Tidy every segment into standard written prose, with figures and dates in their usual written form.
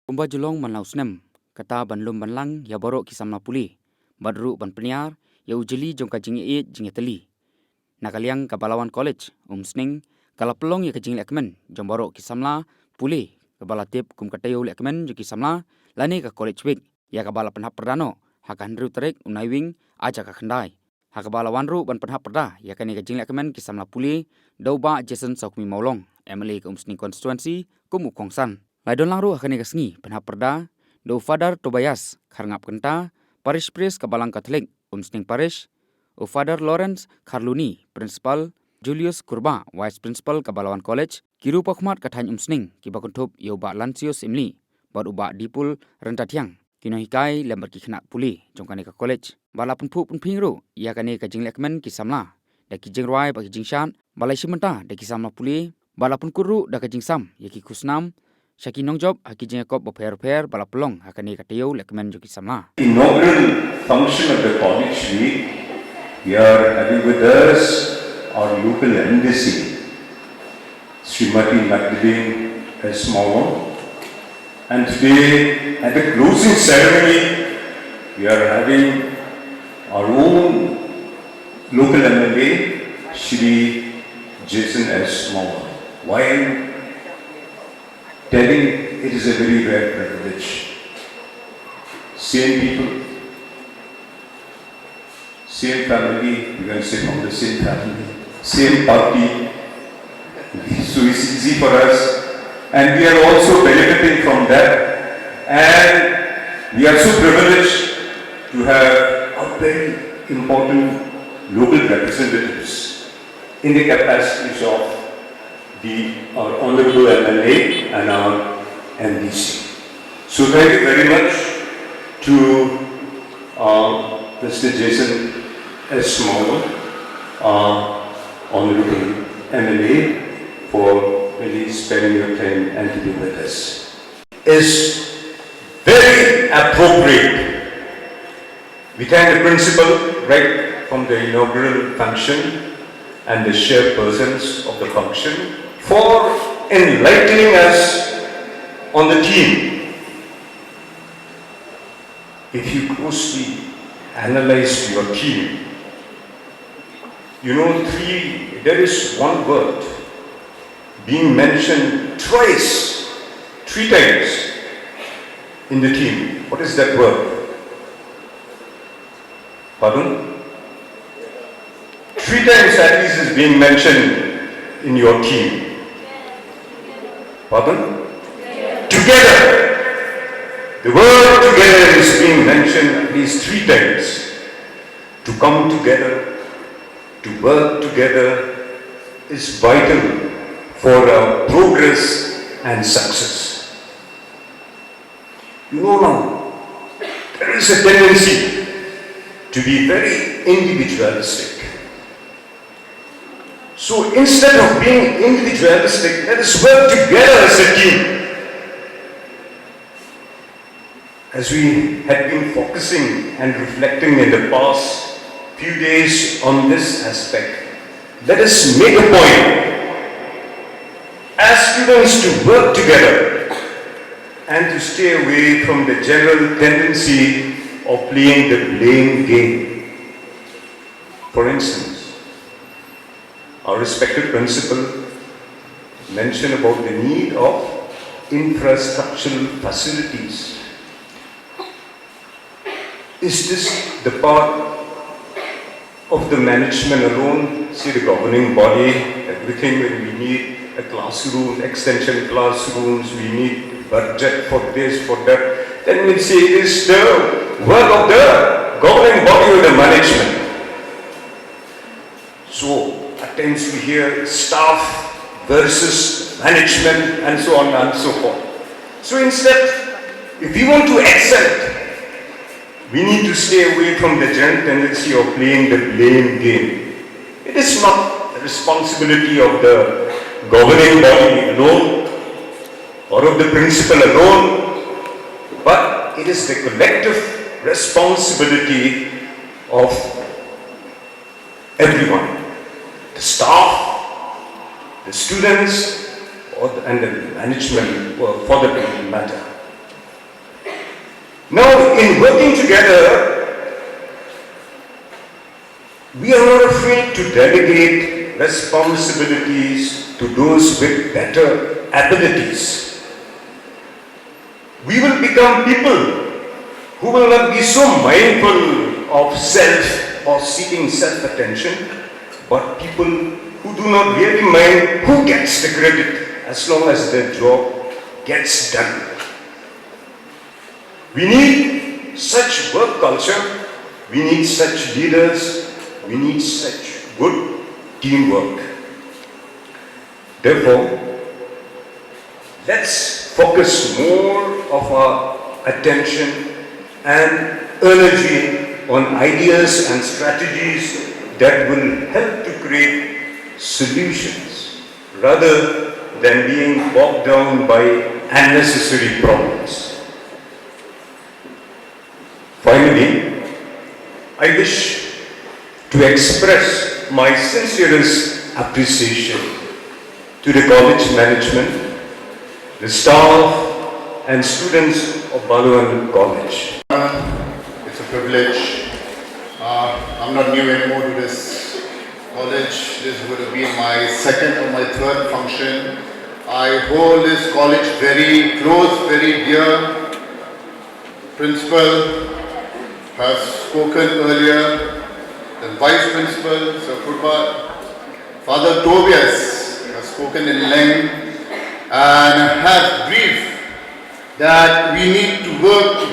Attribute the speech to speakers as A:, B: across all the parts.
A: Kumba julong man lausnem, kata ban lum ban lang ya borok ki samla puli, badru ban peniar ya ujeli jong ka jingi jingi teli. Nakaliang ka Balawan College, sning kala pelong ya ka jingi lehkmen, jong borok ki samla puli, ka balatip kum ka taïew lehkmen jong ki samla, lani ka college week, ya ka bala pynhap perdano, haka hendru terik unaiwing aja ka khandai. Haka Balawan ru ban pynhap perda, ya ka ni ka jingi lehkmen ki samla puli, dauba Jason Saukmi Maulong, MLA ka sning constituency, kumu kongsan. Laidon lang ru hakani kasngi pynhap perda do father Tobias kharngap kenta parish priest kabalang Catholic sning parish o father Lawrence Kharluni principal Julius Kurba vice principal Balawan College kiru pakhmat kathany sning kibakuntup yoba Lancius Imli bad uba dipul rentatiang kino hikai lembar ki khnak puli jongkani ka college bala punphu punphing ru yakani ka jinglekmen ki samla da ki jingrwai ba ki jingshan balai simenta da ki samla puli bala punkuru da ka jingsam yaki kusnam Shaki nongjob haki jengkop boper bala pelong hakani ka taïew lehkmen joki samla.
B: Inaugural function of the college week, we are having with us our local embassy, Srimati Magdalene S. Maulong. And today, at the closing ceremony, we are having our own local MLA, Shri Jason S. Maulong. While telling it is a very rare privilege. Same people, same family, you can say from the same family, same party. So it's easy for us, and we are also benefiting from that. And we are so privileged to have a very important local representatives in the capacities of our Honorable MLA and our MDC. So thank you very much to Mr. Jason S. Maulong, Honorable MLA, for really sparing your time and to be with us. Is very appropriate. We thank the principal right from the inaugural function and the chairpersons of the function for enlightening us on the theme. If you closely analyze your theme, you know there is one word being mentioned three times in the theme. What is that word? Pardon? 3 times at least is being mentioned in your theme. Pardon? Together. The word together is being mentioned at least 3 times. To come together, to work together is vital for our progress and success. You know now, there is a tendency to be very individualistic. So instead of being individualistic, let us work together as a team. As we had been focusing and reflecting in the past few days on this aspect, let us make a point as students to work together and to stay away from the general tendency of playing the blame game. For instance, our respected principal mentioned about the need of infrastructural facilities. Is this the part of the management alone? See, the governing body, everything we need a classroom, extension classrooms, we need budget for this, for that. Then we say it is the work of the governing body or the management. So, at times we hear staff versus management and so on and so forth. So instead, if we want to excel, we need to stay away from the general tendency of playing the blame game. It is not the responsibility of the governing body alone or of the principal alone, but it is the collective responsibility of everyone. The staff, the students, and the management for the matter. Now, in working together, we are not afraid to delegate responsibilities to those with better abilities. We will become people who will not be so mindful of self or seeking self-attention, but people who do not really mind who gets the credit as long as their job gets done. We need such work culture, we need such leaders, we need such good teamwork. Therefore, let's focus more of our attention and energy on ideas and strategies that will help to create solutions rather than being bogged down by unnecessary problems. Finally, I wish to express my sincerest appreciation to the college management, the staff and students of Balawan College.
C: It's a privilege. I'm not new anymore to this college. This would have been my second or my third function. I hold this college very close, very dear. Principal has spoken earlier, the Vice Principal, Sir Purba, Father Tobias has spoken in length and has briefed that we need to work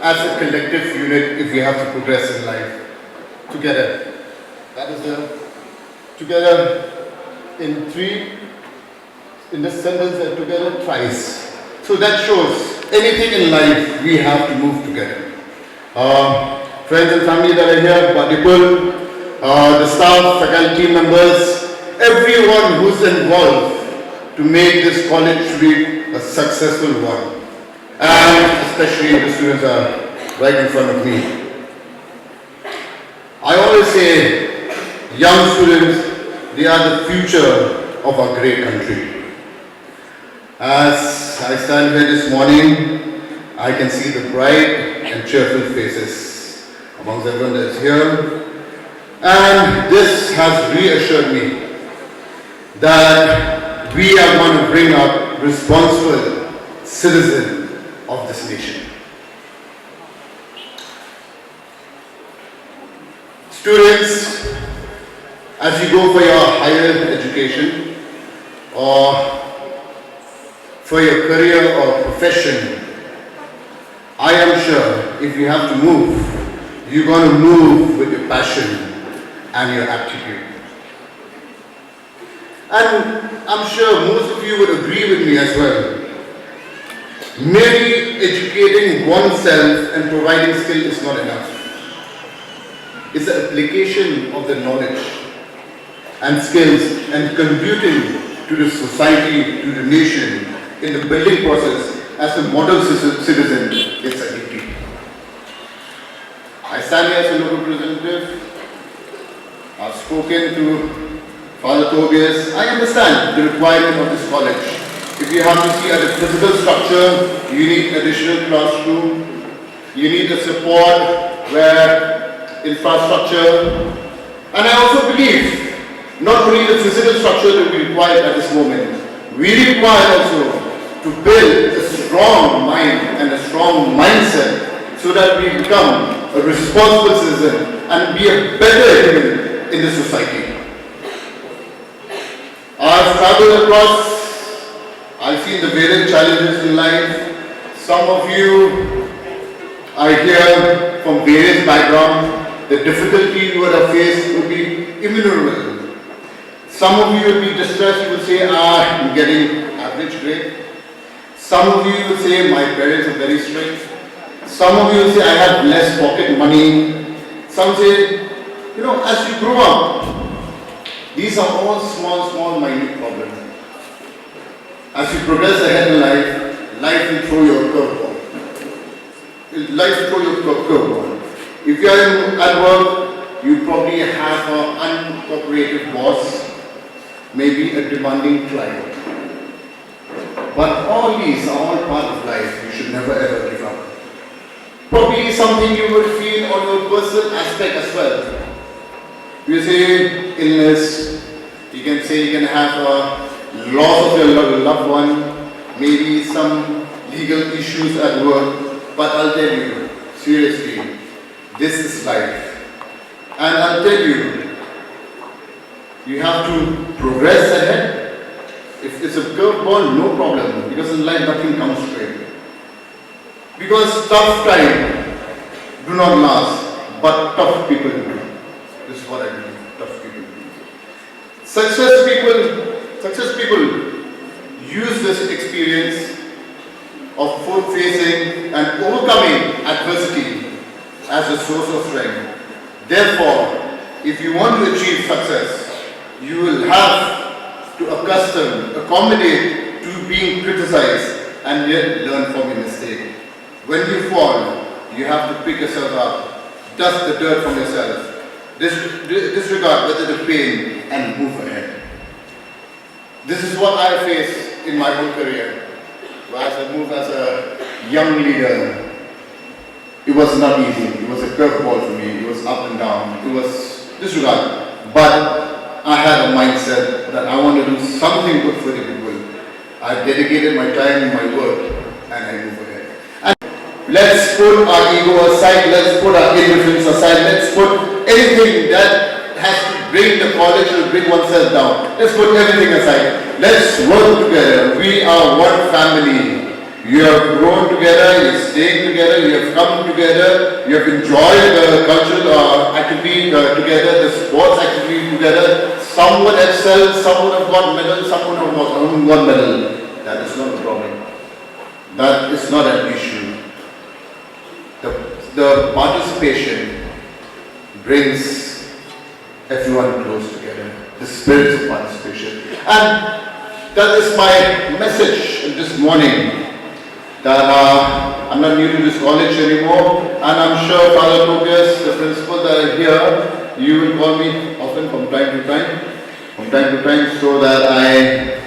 C: as a collective unit if we have to progress in life together. That is the together in three, in this sentence, together twice. So that shows anything in life we have to move together. Friends and family that are here, people, the staff, faculty members, everyone who's involved to make this college be a successful one. And especially the students are right in front of me. I always say, young students, they are the future of our great country. As I stand here this morning, I can see the bright and cheerful faces amongst everyone that is here. And this has reassured me that we are going to bring up responsible citizens of this nation. Students, as you go for your higher education or for your career or profession, I am sure if you have to move, you're going to move with your passion and your aptitude. And I'm sure most of you would agree with me as well. Merely educating oneself and providing skill is not enough. It's the application of the knowledge and skills and contributing to the society, to the nation, in the building process as a model citizen is a duty. I stand here as a local representative. I've spoken to Father Tobias. I understand the requirement of this college. If you have to see at the physical structure, you need additional classroom, you need the support where infrastructure. And I also believe not only the physical structure that we require at this moment, we require also to build a strong mind and a strong mindset so that we become a responsible citizen and be a better human in the society. I've traveled across, I've seen the various challenges in life. Some of you are here from various backgrounds. The difficulty you would have faced would be immeasurable. Some of you would be distressed, you would say, I'm getting average grade. Some of you would say, my parents are very strict. Some of you would say, I have less pocket money. Some say, as you grow up, these are all small, minute problems. As you progress ahead in life, life will throw you a curveball. Life will throw you a curveball. If you are at work, you probably have an uncooperative boss, maybe a demanding client. But all these are all part of life. You should never ever give up. something you would feel on your personal aspect as well. You say illness, you can say you can have a loss of your loved one, maybe some legal issues at work, but I'll tell you, seriously, this is life. And I'll tell you, you have to progress ahead. If it's a curveball, no problem, because in life nothing comes straight. Because tough time do not last, but tough people do. This is what I believe, tough people do. Success people use this experience of facing and overcoming adversity as a source of strength. Therefore, if you want to achieve success, you will have to accommodate to being criticized and yet learn from your mistake. When you fall, you have to pick yourself up, dust the dirt from yourself, disregard whether the pain and move ahead. This is what I faced in my whole career. As I moved as a young leader, it was not easy. It was a curveball for me. It was up and down. It was disregard. But I had a mindset that I want to do something good for the people. I dedicated my time, my work, and I move ahead. And let's put our ego aside. Let's put our indifference aside. Let's put anything that has to bring the college or bring oneself down. Let's put everything aside. Let's work together. We are one family. You have grown together, you're staying together, you have come together, you have enjoyed the cultural activity together, the sports activity together. Some would excel, some would have got medal, some would have got medal. That is not a problem. That is not an issue. The participation brings everyone close together. The spirit of participation. And that is my message this morning. That I'm not new to this college anymore, and I'm sure Father Tobias, the principal that are here, you will call me often from time to time, so that I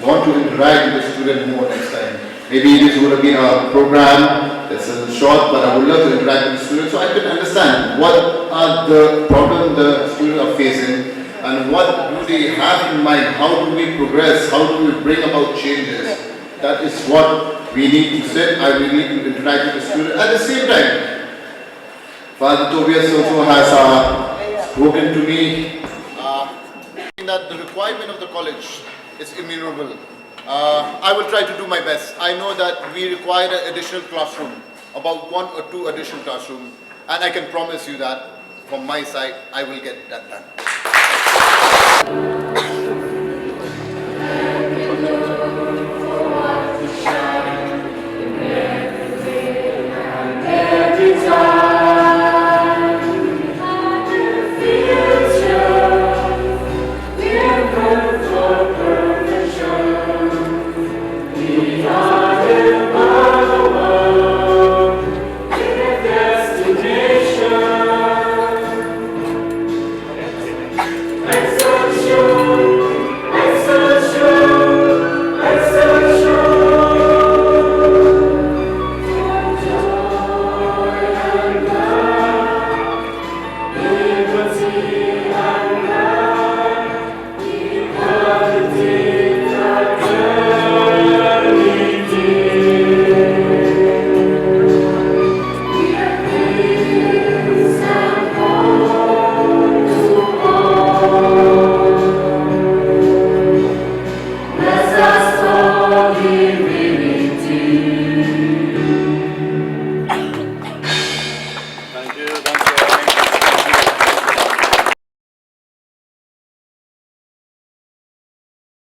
C: want to interact with the student more next time. Maybe this would have been a program that's a little short, but I would love to interact with the students so I can understand what are the problems the students are facing and what do they have in mind, how do we progress, how do we bring about changes. That is what we need to sit, I will need to interact with the student. At the same time, Father Tobias also has spoken to me that the requirement of the college is innumerable. I will try to do my best. I know that we require an additional classroom, about 1 or 2 additional classrooms, and I can promise you that from my side, I will get that done.